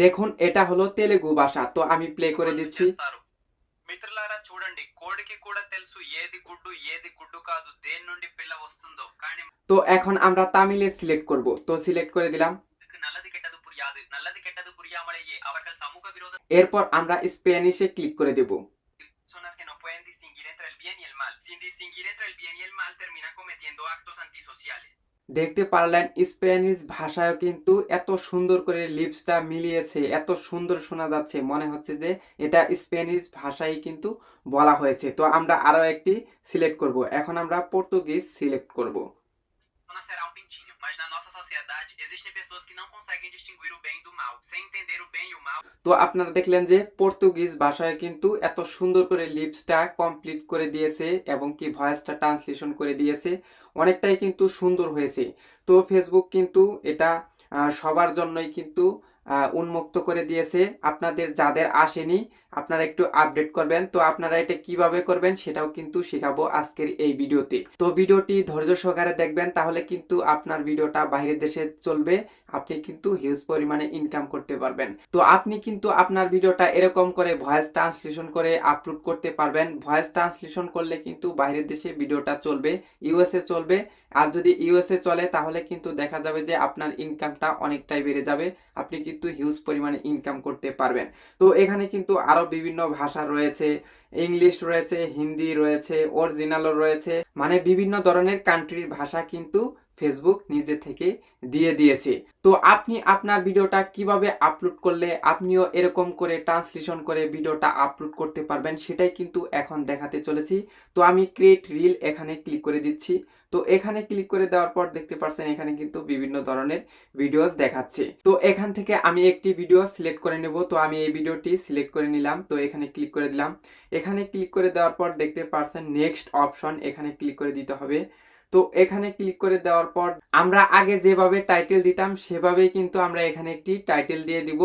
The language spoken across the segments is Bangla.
দেখুন এটা হলো তেলেগু ভাষা, তো আমি প্লে করে দিচ্ছি। మిత్రులారా చూడండి, కోడికి కూడా తెలుసు ఏది గుడ్డు ఏది గుడ్డు కాదు, దేని నుండి పిల్ల వస్తుందో. కానీ তো এখন আমরা তামিলে সিলেক্ট করব, তো সিলেক্ট করে দিলাম। నల్లది కెట్టదు పురిயாது, నల్లది కెట్టదు పురియామలయ్యే అవர்கள் సముఖ విరోధ এরপর আমরা স্প্যানিশে ক্লিক করে দেব। personas que no pueden distinguir entre el bien y el mal. Sin distinguir entre el bien y el mal terminan cometiendo actos antisociales. দেখতে পারলেন স্প্যানিশ ভাষায়ও কিন্তু এত সুন্দর করে লিপসটা মিলিয়েছে, এত সুন্দর শোনা যাচ্ছে, মনে হচ্ছে যে এটা স্প্যানিশ ভাষায় কিন্তু বলা হয়েছে। তো আমরা আরো একটি সিলেক্ট করব। এখন আমরা পর্তুগিজ সিলেক্ট করব। Será um pintinho, mas na nossa sociedade existem pessoas que não conseguem distinguir o bem do mal. Sem entender o bem e o mal, তো আপনারা দেখলেন যে পর্তুগিজ ভাষায় কিন্তু এত সুন্দর করে লিপসটা কমপ্লিট করে দিয়েছে এবং কি ভয়েসটা ট্রান্সলেশন করে দিয়েছে, অনেকটাই কিন্তু সুন্দর হয়েছে। তো ফেসবুক কিন্তু এটা সবার জন্যই কিন্তু উন্মুক্ত করে দিয়েছে। আপনাদের যাদের আসেনি আপনারা একটু আপডেট করবেন। তো আপনারা এটা কিভাবে করবেন সেটাও কিন্তু শেখাবো আজকের এই ভিডিওতে। তো ভিডিওটি ধৈর্য সহকারে দেখবেন, তাহলে কিন্তু আপনার ভিডিওটা বাইরের দেশে চলবে, আপনি কিন্তু হিউজ পরিমাণে ইনকাম করতে পারবেন। তো আপনি কিন্তু আপনার ভিডিওটা এরকম করে ভয়েস ট্রান্সলেশন করে আপলোড করতে পারবেন। ভয়েস ট্রান্সলেশন করলে কিন্তু বাইরের দেশে ভিডিওটা চলবে, ইউএসএ চলবে। আর যদি ইউএসএ চলে তাহলে কিন্তু দেখা যাবে যে আপনার ইনকামটা অনেকটাই বেড়ে যাবে, আপনি কিন্তু হিউজ পরিমাণে ইনকাম করতে পারবেন। তো এখানে কিন্তু আরো বিভিন্ন ভাষা রয়েছে, ইংলিশ রয়েছে, হিন্দি রয়েছে, অরিজিনালও রয়েছে, মানে বিভিন্ন ধরনের কান্ট্রির ভাষা কিন্তু ফেসবুক নিজে থেকে দিয়ে দিয়েছে। তো আপনি আপনার ভিডিওটা কিভাবে আপলোড করলে আপনিও এরকম করে ট্রান্সলেশন করে ভিডিওটা আপলোড করতে পারবেন সেটাই কিন্তু এখন দেখাতে চলেছি। তো আমি ক্রিয়েট রিল এখানে ক্লিক করে দিচ্ছি। তো এখানে ক্লিক করে দেওয়ার পর দেখতে পাচ্ছেন এখানে কিন্তু বিভিন্ন ধরনের ভিডিওস দেখাচ্ছে। তো এখান থেকে আমি একটি ভিডিও সিলেক্ট করে নেব। তো আমি এই ভিডিওটি সিলেক্ট করে নিলাম, তো এখানে ক্লিক করে দিলাম। এখানে ক্লিক করে দেওয়ার পর দেখতে পাচ্ছেন নেক্সট অপশন, এখানে ক্লিক করে দিতে হবে। তো এখানে ক্লিক করে দেওয়ার পর আমরা আগে যেভাবে টাইটেল দিতাম সেভাবেই কিন্তু আমরা এখানে একটি টাইটেল দিয়ে দিব।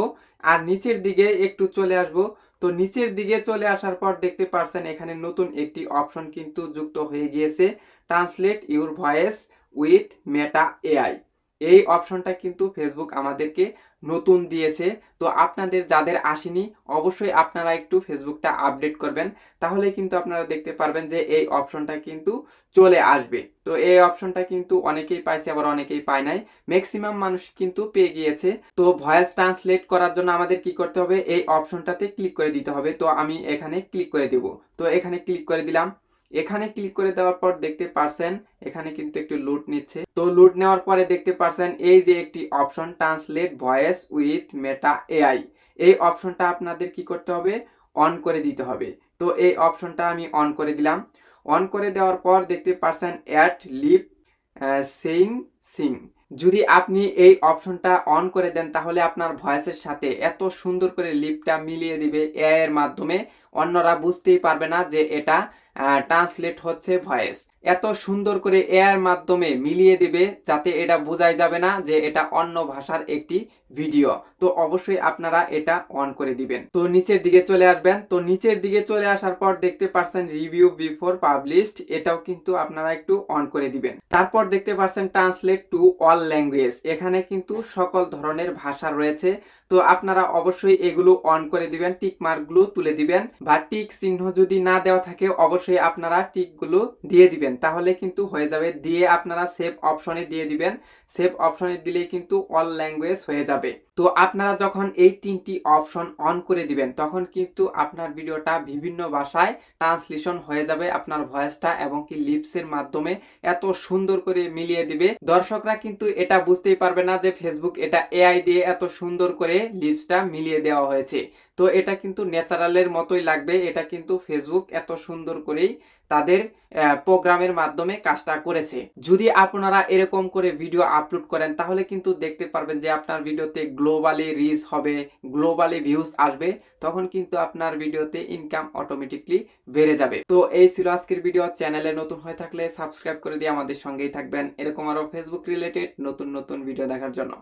আর নিচের দিকে একটু চলে আসব। তো নিচের দিকে চলে আসার পর দেখতে পাচ্ছেন এখানে নতুন একটি অপশন কিন্তু যুক্ত হয়ে গিয়েছে, translate your voice with Meta AI. এই অপশনটা কিন্তু ফেসবুক আমাদেরকে নতুন দিয়েছে। তো আপনাদের যাদের আসেনি অবশ্যই আপনারা একটু ফেসবুকটা আপডেট করবেন, তাহলে কিন্তু আপনারা দেখতে পারবেন যে এই অপশনটা কিন্তু চলে আসবে। তো এই অপশনটা কিন্তু অনেকেই পাইছে আবার অনেকেই পায় নাই, ম্যাক্সিমাম মানুষ কিন্তু পেয়ে গিয়েছে। তো ভয়েস ট্রান্সলেট করার জন্য আমাদের কি করতে হবে, এই অপশনটাতে ক্লিক করে দিতে হবে। তো আমি এখানে ক্লিক করে দেব। তো এখানে ক্লিক করে দিলাম। এখানে ক্লিক করে দেওয়ার পর দেখতে পারছেন এখানে কিন্তু একটু লোড নিচ্ছে। তো লোড নেওয়ার পরে দেখতে পারছেন এই যে একটি option translate voice with Meta AI, এই অপশনটা আপনাদের কি করতে হবে, অন করে দিতে হবে। তো এই অপশনটা আমি অন করে দিলাম। অন করে দেওয়ার পর দেখতে পারছেন অ্যাড লিপ সেইং সিং, যদি আপনি এই অপশনটা অন করে দেন তাহলে আপনার ভয়েসের সাথে এত সুন্দর করে লিপটা মিলিয়ে দিবে এআই এর মাধ্যমে, অন্যরা বুঝতেই পারবে না যে এটা ট্রান্সলেট হচ্ছে ভয়েস। এত সুন্দর করে এআই এর মাধ্যমে মিলিয়ে দিবে যাতে এটা বোঝাই যাবে না যে এটা অন্য ভাষার একটি ভিডিও। তো অবশ্যই আপনারা এটা অন করে দিবেন। তো নিচের দিকে চলে আসবেন। তো নিচের দিকে চলে আসার পর দেখতে পাচ্ছেন রিভিউ বিফোর পাবলিশড, এটাও কিন্তু আপনারা একটু অন করে দিবেন। তারপর দেখতে পাচ্ছেন ট্রান্সলেট টু অল ল্যাঙ্গুয়েজ, এখানে কিন্তু সকল ধরনের ভাষা রয়েছে। তো আপনারা অবশ্যই এগুলো অন করে দিবেন, টিক মার্কগুলো তুলে দিবেন, বা টিক চিহ্ন যদি না দেওয়া থাকে অবশ্যই আপনারা টিকগুলো দিয়ে দিবেন, তাহলে কিন্তু হয়ে যাবে। দিয়ে আপনারা সেভ অপশনে দিয়ে দিবেন, সেভ অপশনে দিলেই কিন্তু অল ল্যাঙ্গুয়েজ হয়ে যাবে। তো আপনারা যখন এই তিনটি অপশন অন করে দিবেন তখন কিন্তু আপনার ভিডিওটা বিভিন্ন ভাষায় ট্রান্সলেশন হয়ে যাবে, আপনার ভয়েসটা এবং কি লিপসের মাধ্যমে এত সুন্দর করে মিলিয়ে দিবে। দর্শকরা কিন্তু এটা বুঝতেই পারবে না যে ফেসবুক এটা এআই দিয়ে এত সুন্দর করে লিপসটা মিলিয়ে দেওয়া হয়েছে। তো এটা কিন্তু ন্যাচারালের মতোই লাগবে, এটা কিন্তু ফেসবুক এত সুন্দর করেই তাদের প্রোগ্রামের মাধ্যমে কাজটা করেছে। যদি আপনারা এরকম করে ভিডিও আপলোড করেন তাহলে কিন্তু দেখতে পারবেন যে আপনার ভিডিওতে গ্লোবালি রিচ হবে, গ্লোবালি ভিউজ আসবে, তখন কিন্তু আপনার ভিডিওতে ইনকাম অটোমেটিকলি বেড়ে যাবে। তো এই ছিল আজকের ভিডিও। চ্যানেলে নতুন হয়ে থাকলে সাবস্ক্রাইব করে দিয়ে আমাদের সঙ্গেই থাকবেন এরকম আরো ফেসবুক রিলেটেড নতুন নতুন ভিডিও দেখার জন্য।